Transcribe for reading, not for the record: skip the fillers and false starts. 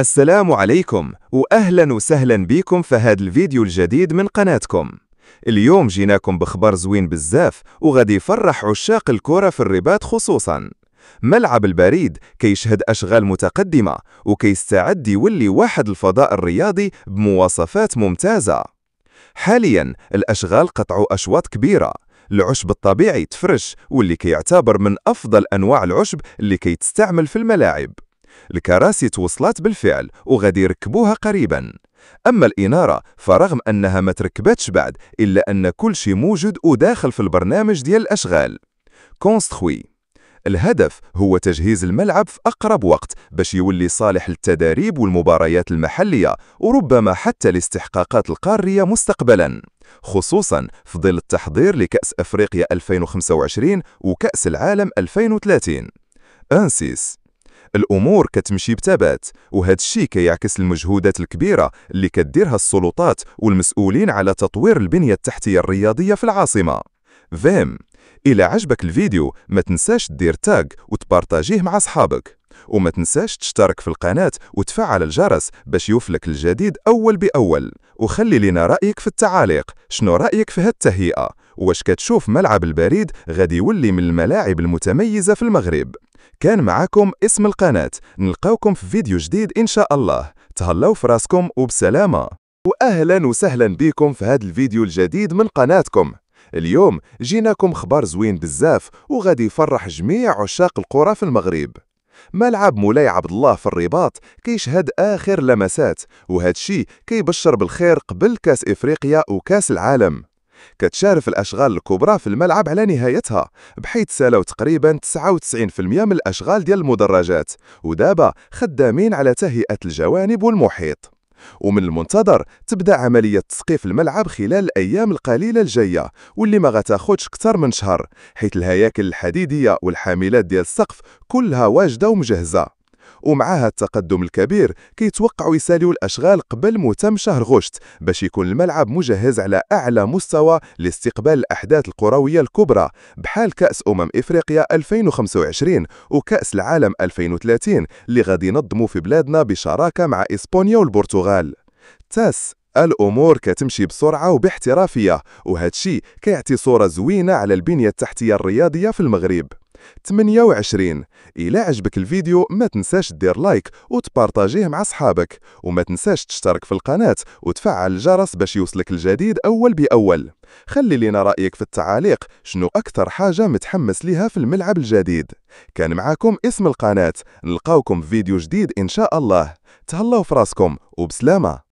السلام عليكم وأهلا وسهلا بكم في هذا الفيديو الجديد من قناتكم. اليوم جيناكم بخبر زوين بزاف وغادي يفرح عشاق الكرة في الرباط خصوصا. ملعب البريد كيشهد أشغال متقدمة وكيستعد يولي واحد الفضاء الرياضي بمواصفات ممتازة. حاليا الأشغال قطعوا أشواط كبيرة. العشب الطبيعي تفرش واللي كيعتبر من أفضل أنواع العشب اللي كيتستعمل في الملاعب. الكراسي توصلات بالفعل وغادي يركبوها قريبا. أما الإنارة فرغم أنها ما تركبتش بعد إلا أن كل شيء موجود وداخل في البرنامج ديال الأشغال. كونستخوي. الهدف هو تجهيز الملعب في أقرب وقت باش يولي صالح للتدريب والمباريات المحلية وربما حتى الاستحقاقات القارية مستقبلا، خصوصا في ظل التحضير لكأس أفريقيا 2025 وكأس العالم 2030. أنسيس. الأمور كتمشي بتبات وهذا الشيء كيعكس المجهودات الكبيرة اللي كديرها السلطات والمسؤولين على تطوير البنية التحتية الرياضية في العاصمة. فيم. إلى عجبك الفيديو ما تنساش دير تاج وتبارتاجيه مع أصحابك، وما تنساش تشترك في القناة وتفعل الجرس باش يوفلك الجديد أول بأول، وخلي لنا رأيك في التعاليق. شنو رأيك في هاد التهيئة؟ واش كتشوف ملعب البريد غادي يولي من الملاعب المتميزة في المغرب؟ كان معكم اسم القناة، نلقاوكم في فيديو جديد إن شاء الله. تهلاو في راسكم وبسلامة. وأهلا وسهلا بكم في هذا الفيديو الجديد من قناتكم. اليوم جيناكم خبر زوين بزاف وغادي يفرح جميع عشاق الكرة في المغرب. ملعب مولاي عبد الله في الرباط كيشهد آخر لمسات، وهذا الشيء كيبشر بالخير قبل كاس إفريقيا وكاس العالم. كتشارف الأشغال الكبرى في الملعب على نهايتها، بحيث سالوا تقريبا 99% من الأشغال ديال المدرجات، ودابا خدامين على تهيئة الجوانب والمحيط. ومن المنتظر تبدأ عملية تسقيف الملعب خلال الأيام القليلة الجاية، واللي ما غتاخدش أكثر من شهر، حيث الهياكل الحديدية والحاملات ديال السقف كلها واجدة ومجهزة. ومعها التقدم الكبير كيتوقعوا يساليو الأشغال قبل متم شهر غشت باش يكون الملعب مجهز على أعلى مستوى لاستقبال الأحداث الكروية الكبرى بحال كأس إفريقيا 2025 وكأس العالم 2030 اللي غادي ينظموا في بلادنا بشراكة مع إسبانيا والبرتغال. الأمور كتمشي بسرعة وباحترافية، وهذا الشيء كيعطي صورة زوينة على البنية التحتية الرياضية في المغرب. 28. إلى عجبك الفيديو ما تنساش دير لايك وتبارتاجيه مع أصحابك، وما تنساش تشترك في القناة وتفعل الجرس باش يوصلك الجديد أول بأول. خلي لنا رأيك في التعاليق، شنو أكثر حاجة متحمس ليها في الملعب الجديد؟ كان معاكم اسم القناة، نلقاوكم في فيديو جديد إن شاء الله. تهلاو في راسكم وبسلامة.